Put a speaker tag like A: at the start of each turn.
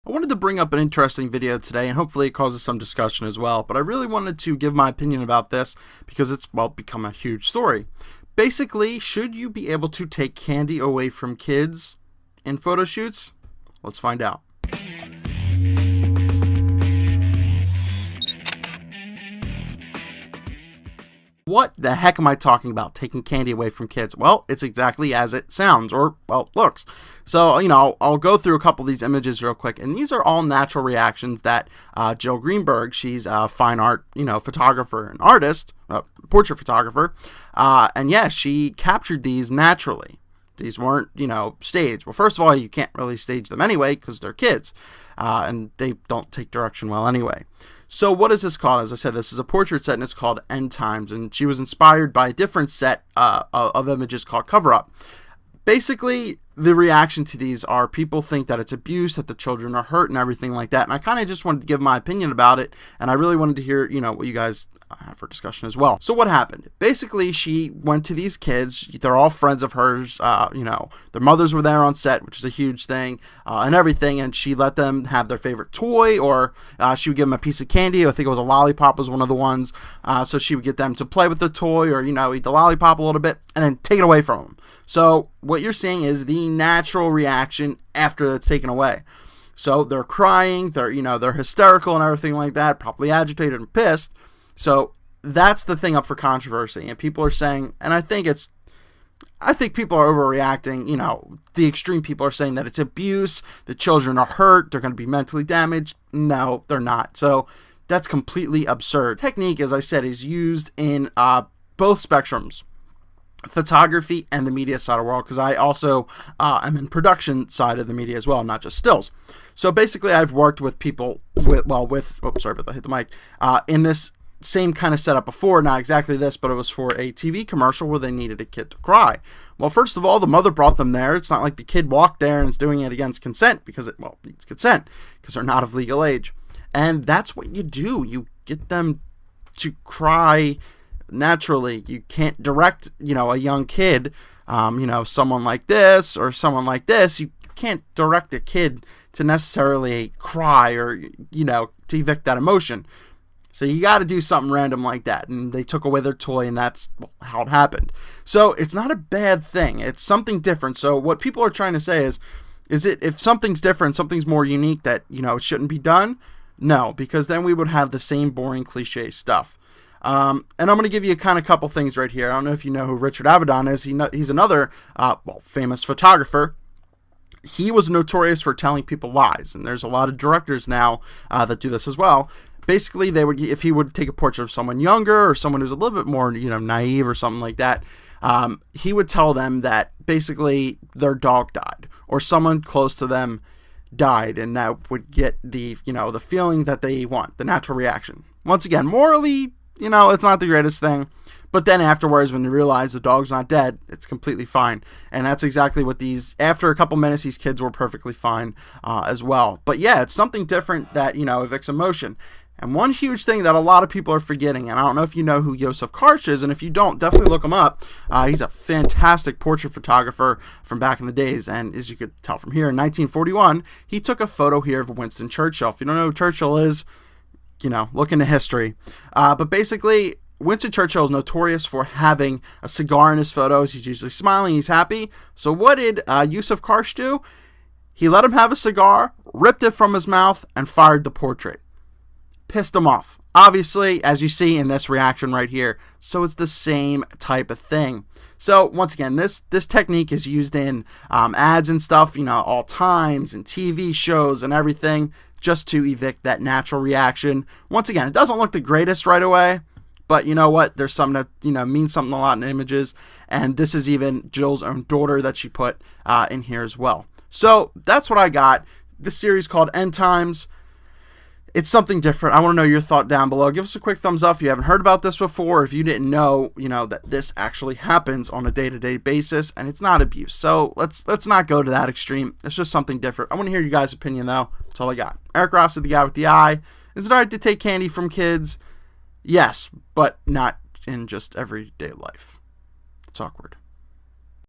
A: I wanted to bring up an interesting video today, and hopefully it causes some discussion as well, but I really wanted to give my opinion about this because it's, well, become a huge story. Basically, should you be able to take candy away from kids in photo shoots? Let's find out. What the heck am I talking about, taking candy away from kids? Well, it's exactly as it sounds, or, well, looks. So, I'll go through a couple of these images real quick, and these are all natural reactions that Jill Greenberg, she's a fine art, photographer and artist, portrait photographer, and yeah, she captured these naturally. These weren't, staged. Well, first of all, you can't really stage them anyway because they're kids, and they don't take direction well anyway. So what is this called? As I said, this is a portrait set, and it's called End Times, and she was inspired by a different set of images called Cover Up. Basically, the reaction to these are people think that it's abuse, that the children are hurt and everything like that, and I kind of just wanted to give my opinion about it, and I really wanted to hear, what you guys have for discussion as well. So what happened? Basically, she went to these kids. They're all friends of hers. Their mothers were there on set, which is a huge thing, and everything. And she let them have their favorite toy, or she would give them a piece of candy. I think it was a lollipop was one of the ones. So she would get them to play with the toy, or eat the lollipop a little bit, and then take it away from them. So what you're seeing is the natural reaction after it's taken away. So they're crying, they're hysterical and everything like that, probably agitated and pissed. So that's the thing up for controversy, and people are saying, and I think people are overreacting. The extreme people are saying that it's abuse, the children are hurt, they're going to be mentally damaged. No, they're not. So that's completely absurd. Technique, as I said, is used in both spectrums, photography and the media side of the world, because I also am in production side of the media as well, not just stills. So basically, I've worked with people sorry about that, hit the mic, in this same kind of setup before, not exactly this, but it was for a TV commercial where they needed a kid to cry. Well, first of all, the mother brought them there. It's not like the kid walked there and is doing it against consent, because it needs consent, because they're not of legal age. And that's what you do. You get them to cry naturally. You can't direct, a young kid, someone like this or someone like this. You can't direct a kid to necessarily cry or, to evict that emotion. So you got to do something random like that. And they took away their toy, and that's how it happened. So it's not a bad thing. It's something different. So what people are trying to say is it, if something's different, something's more unique, that, it shouldn't be done? No, because then we would have the same boring cliche stuff. And I'm going to give you a couple things right here. I don't know if you know who Richard Avedon is. He's another famous photographer. He was notorious for telling people lies, and there's a lot of directors now that do this as well. Basically, if he would take a portrait of someone younger or someone who's a little bit more, naive or something like that, he would tell them that basically their dog died or someone close to them died, and that would get the, the feeling that they want, the natural reaction. Once again, morally, it's not the greatest thing, but then afterwards, when you realize the dog's not dead, it's completely fine. And that's exactly what after a couple minutes, these kids were perfectly fine as well. But yeah, it's something different that, evicts emotion. And one huge thing that a lot of people are forgetting, and I don't know if you know who Yosef Karch is, and if you don't, definitely look him up. He's a fantastic portrait photographer from back in the days, and as you could tell from here, in 1941, he took a photo here of Winston Churchill. If you don't know who Churchill is, look into history. But basically, Winston Churchill is notorious for having a cigar in his photos. He's usually smiling, he's happy. So what did Yosef Karch do? He let him have a cigar, ripped it from his mouth, and fired the portrait. Pissed him off, obviously, as you see in this reaction right here. So it's the same type of thing. So once again, this technique is used in ads and stuff, all times, and TV shows and everything, just to evict that natural reaction. Once again, it doesn't look the greatest right away, but you know what? There's something that means something a lot in images, and this is even Jill's own daughter that she put in here as well. So that's what I got. This series called End Times. It's something different. I want to know your thought down below. Give us a quick thumbs up if you haven't heard about this before. If you didn't know, that this actually happens on a day-to-day basis, and it's not abuse. So let's not go to that extreme. It's just something different. I want to hear you guys' opinion, though. That's all I got. Eric Rossi, the guy with the eye. Is it alright to take candy from kids? Yes, but not in just everyday life. It's awkward.